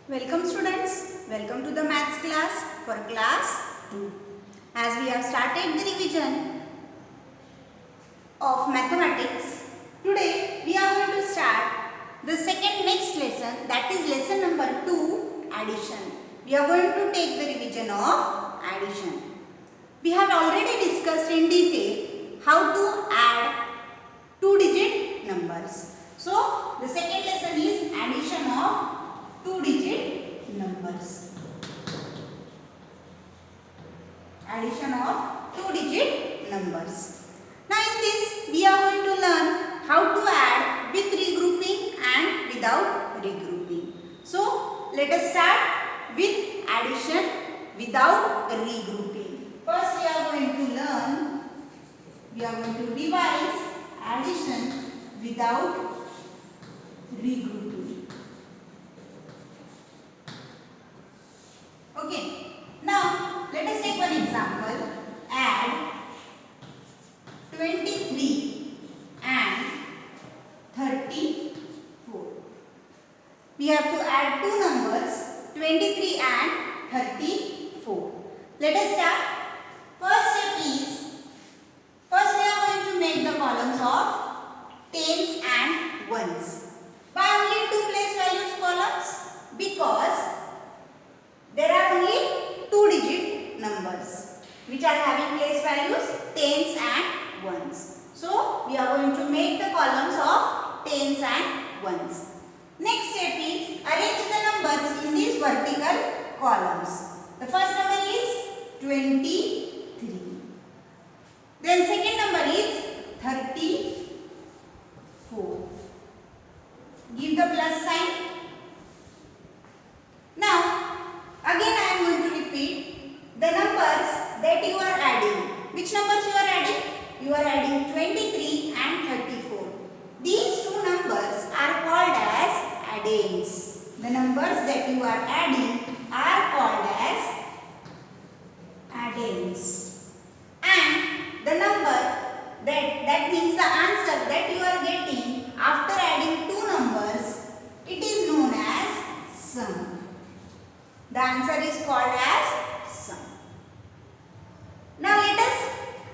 Welcome students, welcome to the maths class for class 2. As we have started the revision of mathematics, today we are going to start the second next lesson, that is lesson number 2, addition. We are going to take the revision of addition. We have already discussed in detail how to add two-digit numbers. So, the second lesson is addition of two-digit numbers. Addition of two-digit numbers. Now in this we are going to learn how to add with regrouping and without regrouping. So let us start with addition without regrouping. First we are going to revise addition without regrouping. Okay, now let us take one example. Add 23 and 34. We have to add two numbers, 23 and 34. Let us start. First step is, first we are going to make the columns of tens and ones. Why only two place values columns? Because there are only two-digit numbers which are having place values tens and ones. So we are going to make the columns of tens and ones. Next step is arrange the numbers in these vertical columns. The first number is 23. Then second number is 34. Give the plus sign. Now again I am going to repeat the numbers that you are adding. Which numbers you are adding? You are adding 23 and 34. These two numbers are called as addends. The numbers that you are adding are called as addends. And the number that means the answer that you are getting after adding two numbers, it is known as sum. The answer is called as sum. Now let us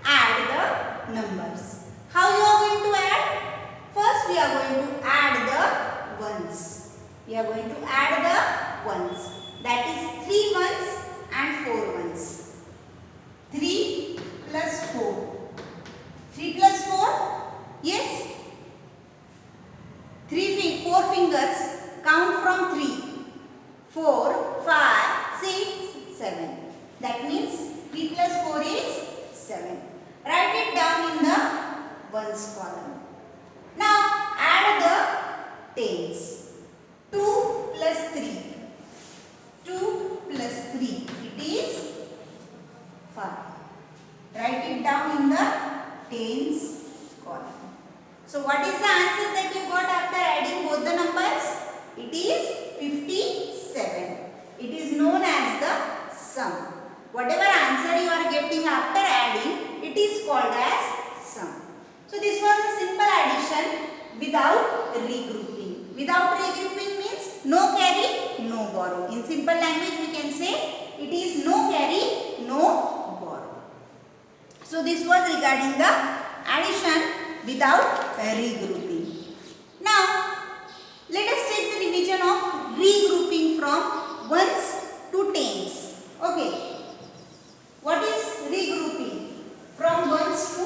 add the numbers. How you are going to add? First we are going to add the ones. We are going to add the ones. That is 3 ones and 4 ones. 3 plus 4. 3 plus 4? Yes. 4 fingers. Count from 3. 4, 5, 6, 7. That means 3 plus 4 is 7. Write it down in the ones column. Now add the tens. 2 plus 3. 2 plus 3. It is 5. Write it down in the tens column. So what is the answer that you got after adding both the numbers? It is 57. It is known as the sum. Whatever answer you are getting after adding, it is called as sum. So this was a simple addition without regrouping. Without regrouping means no carry, no borrow. In simple language we can say it is no carry, no borrow. So this was regarding the addition without regrouping. Now let us take the revision of regrouping from ones to tens. Okay. What is regrouping from ones to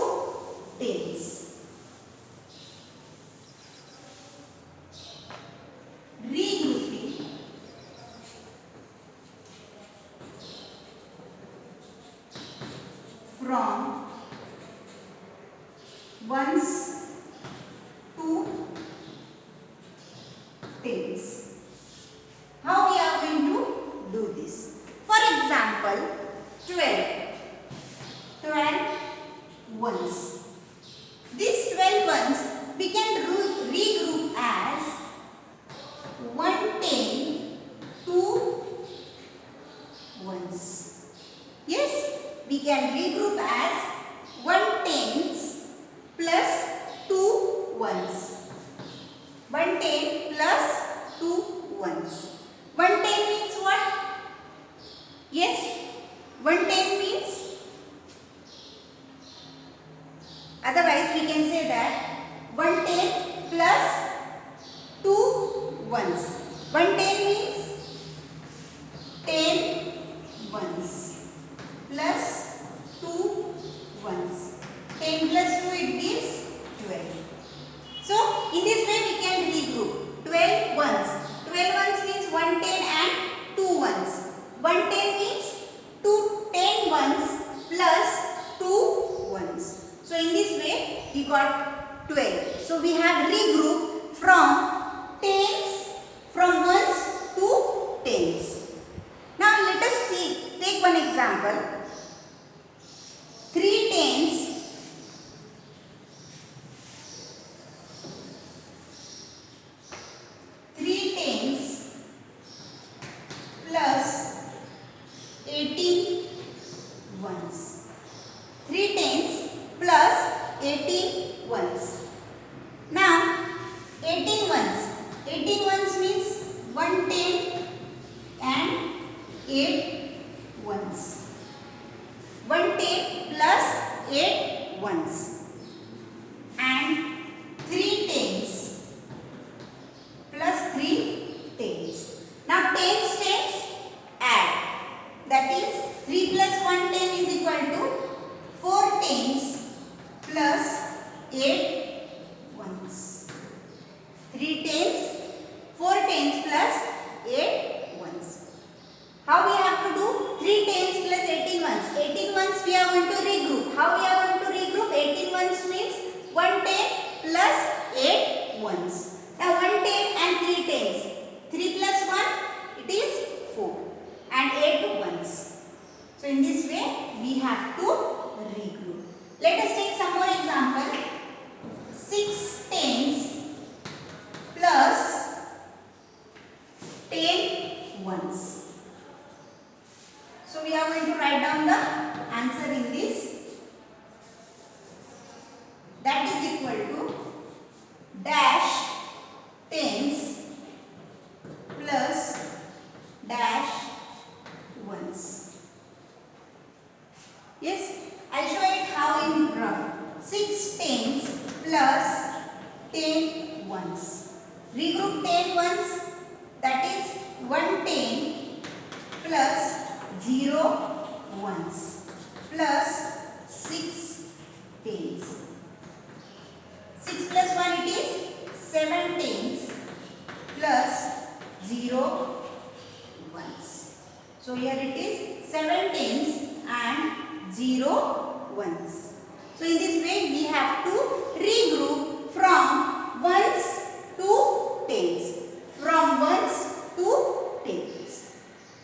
tens? Regrouping from ones to tens. How we are going to do this? For example, 12. 12 ones. These 12 ones we can regroup as 110 to ones. Yes, we can regroup as 110s plus 2 ones. 110 plus 2 ones. 110 110 plus 2 ones. 110 means 10 ones plus 2 ones. 10 plus 2 it gives 12. So in this way we can regroup 12 ones. 12 ones means 110 and 2 ones. 110 means 10 ones plus 2 ones. So in this way we got 12. So we have regrouped from tens, from ones to tens. Now let us see, take one example. 3 tens plus 18 ones. 3 tens plus 18 ones. Now 18 ones. 18 ones means 110 and 8 ones. 110 plus 8 ones. And 3 tens plus 3 tens. Now tens add. That is 3 plus 110 is equal to 4 tens plus 8 ones. 3 tens, 4 tens plus 8 ones. How we have to do? 3 tens plus 18 ones. 18 ones we are going to regroup. How we are going to regroup? 18 ones means 110 plus 8 ones. Now 110 and 3 tens. 3 plus 1 it is 4 and 8 ones. So in this way we have to regroup. Let us take some more example. 6 tens plus 10 ones. So we are going to write down the answer in this. That is equal to dash tens plus dash ones. Yes, I'll show it how in rough. 6 tens plus 10 ones. Regroup 10 ones, that is 110 plus 0 ones plus 6 tens. 6 plus 1 it is 7 tens plus 0 ones. So here it is 7 tens and 0 ones. So in this way we have to regroup from ones to tens. From ones to tens.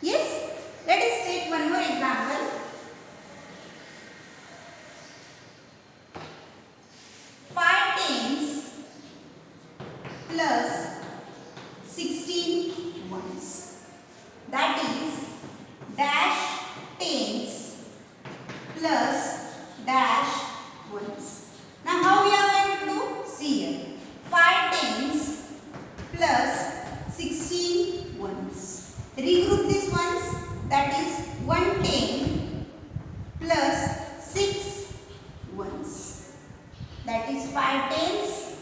Yes? Let us take one more example. 5 tens plus 16 ones. That is dash tens plus dash ones. Now how we are going to do? See here. 5 tens plus 16 ones. Regroup these ones. That is 110 plus 6 ones. That is 5 tens.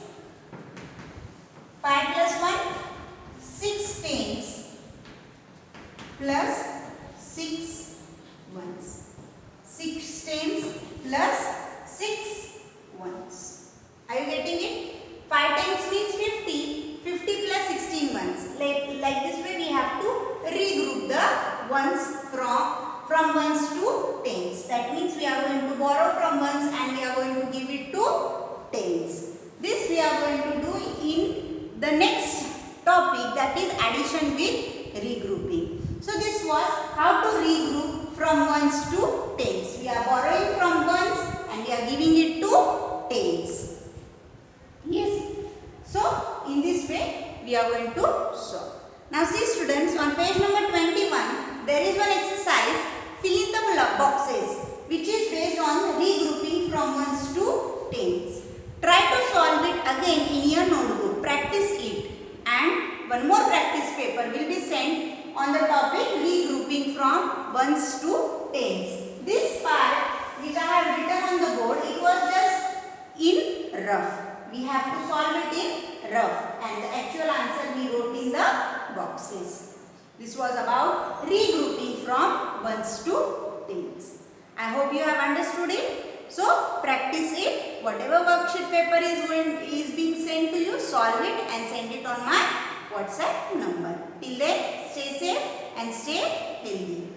5 plus 1, 6 tens plus 6 ones. 6 tens plus 6 ones. Are you getting it? 5 tens means 50. 50 plus 16 ones. Like this way we have to regroup the ones from ones to tens. That means we are going to borrow from ones and we are going to give it to tens. This we are going to do in the next topic, that is addition with regrouping. So this was how to regroup from ones to tens. We are borrowing from ones and we are giving it to tens. Yes. So in this way we are going to solve. Now see students, on page number 21 there is one exercise, fill in the boxes, which is based on regrouping from ones to tens. Try to solve it again in your notebook, practice it, and one more practice paper will be sent on the topic regrouping from ones to tens. This part which I have written on the board, it was just in rough. We have to solve it in rough and the actual answer we wrote in the boxes. This was about regrouping from ones to tens. I hope you have understood it. So practice it. Whatever worksheet paper is being sent to you, solve it and send it on my WhatsApp number. Till then, stay safe and stay healthy.